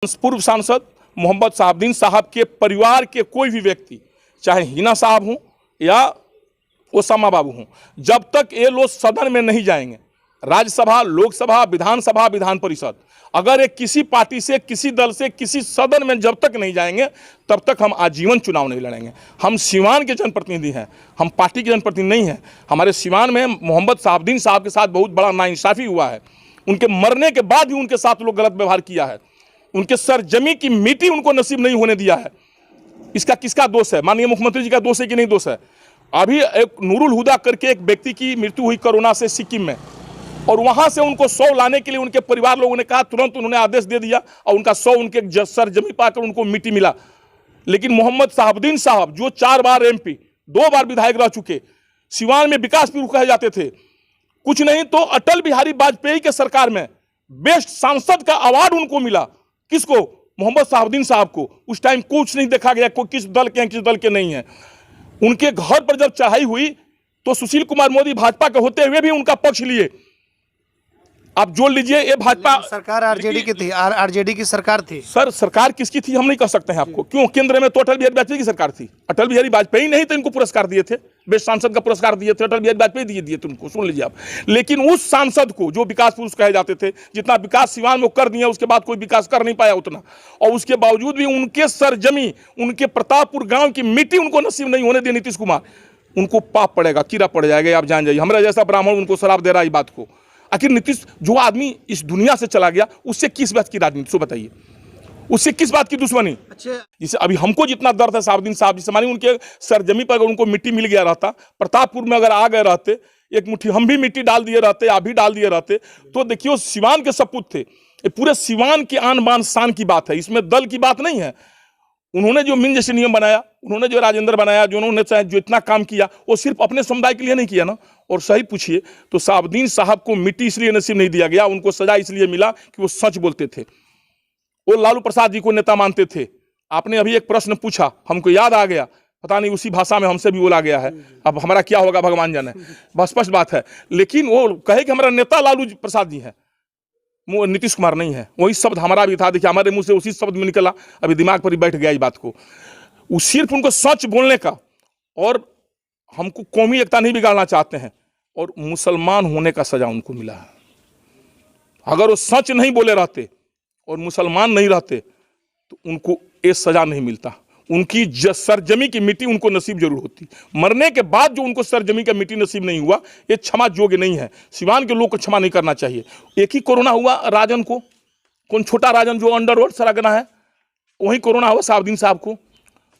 पूर्व सांसद मोहम्मद शहाबुद्दीन साहब के परिवार के कोई भी व्यक्ति, चाहे हिना साहब हों या ओसामा बाबू हों, जब तक ये लोग सदन में नहीं जाएंगे, राज्यसभा, लोकसभा, विधानसभा, विधान परिषद, अगर एक किसी पार्टी से, किसी दल से, किसी सदन में जब तक नहीं जाएंगे तब तक हम आजीवन चुनाव नहीं लड़ेंगे। हम सीवान के जनप्रतिनिधि हैं, हम पार्टी के जनप्रतिनिधि नहीं हैं। हमारे सीवान में मोहम्मद शहाबुद्दीन साहब के साथ बहुत बड़ा नाइंसाफ़ी हुआ है। उनके मरने के बाद भी उनके साथ लोग गलत व्यवहार किया है। उनके सरजमी की मिट्टी उनको नसीब नहीं होने दिया है। इसका किसका दोष है? माननीय मुख्यमंत्री जी का दोष है कि नहीं दोष है? अभी एक नूरुल हुदा करके एक व्यक्ति की मृत्यु हुई कोरोना से सिक्किम में, और वहां से उनको 100 लाने के लिए उनके परिवार लोगों ने कहा, तुरंत उन्होंने आदेश दे दिया और उनका 100 उनके सरजमी पाकर उनको मिट्टी मिला। लेकिन मोहम्मद शहाबुद्दीन साहब जो 4 बार MP, 2 बार विधायक रह चुके, सिवान में विकास पुरुष कहे जाते थे, कुछ नहीं तो अटल बिहारी वाजपेयी के सरकार में बेस्ट सांसद का अवार्ड उनको मिला। किसको? मोहम्मद शहाबुद्दीन साहब को। उस टाइम कुछ नहीं देखा गया कोई किस दल के हैं, किस दल के नहीं है। उनके घर पर जब चढ़ाई हुई तो सुशील कुमार मोदी भाजपा के होते हुए भी उनका पक्ष लिए। आप जोड़ लीजिए, ये भाजपा सरकार आरजेडी की थी, आरजेडी की सरकार थी। सर सरकार किसकी थी हम नहीं कह सकते हैं आपको। क्यों? केंद्र में तो अटल बिहारी वाजपेयी की सरकार थी। अटल बिहारी वाजपेयी नहीं तो इनको पुरस्कार दिए थे, बेस्ट सांसद का पुरस्कार दिए थे, अटल बिहारी वाजपेयी दिए थे उनको। सुन लीजिए आप। लेकिन उस सांसद को जो विकास पुरुष कहे जाते थे, जितना विकास सिवान में कर दिया उसके बाद कोई विकास कर नहीं पाया उतना, और उसके बावजूद भी उनके सरजमी, उनके प्रतापपुर गाँव की मिट्टी उनको नसीब नहीं होने दी नीतीश कुमार। उनको पाप पड़ेगा, कीड़ा पड़ जाएगा, आप जान जाइए। हमारा जैसा ब्राह्मण उनको शराब दे रहा है इस बात को। आखिर नीतीश जो आदमी इस दुनिया से चला गया, उससे किस बात की राजनीति, सो बताइए, उससे किस बात की दुश्मनी? अच्छा, जिसे अभी हमको जितना दर्द है शहाबुद्दीन साहब, जिसे मानी उनके सरजमी पर अगर उनको मिट्टी मिल गया रहता, प्रतापपुर में अगर आ गए रहते, एक मुट्ठी हम भी मिट्टी डाल दिए रहते, आप भी डाल दिए रहते, तो देखियो सिवान के सपूत थे। ये पूरे सिवान की आन बान शान की बात है, इसमें दल की बात नहीं है। उन्होंने जो मिन जैसे नियम बनाया, उन्होंने जो राजेंद्र बनाया, जो उन्होंने चाहे जो इतना काम किया, वो सिर्फ अपने समुदाय के लिए नहीं किया ना। और सही पूछिए तो शहाबुद्दीन साहब को मिट्टी इसलिए नसीब नहीं दिया गया, उनको सजा इसलिए मिला कि वो सच बोलते थे। वो लालू प्रसाद जी को नेता मानते थे। आपने अभी एक प्रश्न पूछा, हमको याद आ गया, पता नहीं उसी भाषा में हमसे भी बोला गया है। अब हमारा क्या होगा भगवान जाने, बस स्पष्ट बात है। लेकिन वो कहे कि हमारा नेता लालू प्रसाद जी है, नीतीश कुमार नहीं है। वही शब्द हमारा भी था, देखिए हमारे मुंह से उसी शब्द में निकला, अभी दिमाग पर ही बैठ गया इस बात को। वो सिर्फ उनको सच बोलने का, और हमको कौमी एकता नहीं बिगाड़ना चाहते हैं, और मुसलमान होने का सजा उनको मिला है। अगर वो सच नहीं बोले रहते और मुसलमान नहीं रहते तो उनको ये सजा नहीं मिलता। उनकी सरजमी की मिट्टी उनको नसीब जरूर होती। मरने के बाद जो उनको सरजमी का मिट्टी नसीब नहीं हुआ, ये क्षमा योग्य नहीं है। सिवान के लोग को क्षमा नहीं करना चाहिए। एक ही कोरोना हुआ राजन को, कौन छोटा राजन जो अंडरवर्ल्ड सरागना है, वही कोरोना हुआ शहाबुद्दीन साहब को।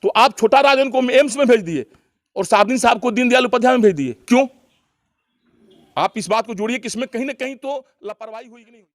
तो आप छोटा राजन को एम्स में भेज दिए और शहाबुद्दीन साहब को दीनदयाल उपाध्याय में भेज दिए। क्यों? आप इस बात को जोड़िए कि इसमें कहीं ना कहीं तो लापरवाही हुई कि नहीं।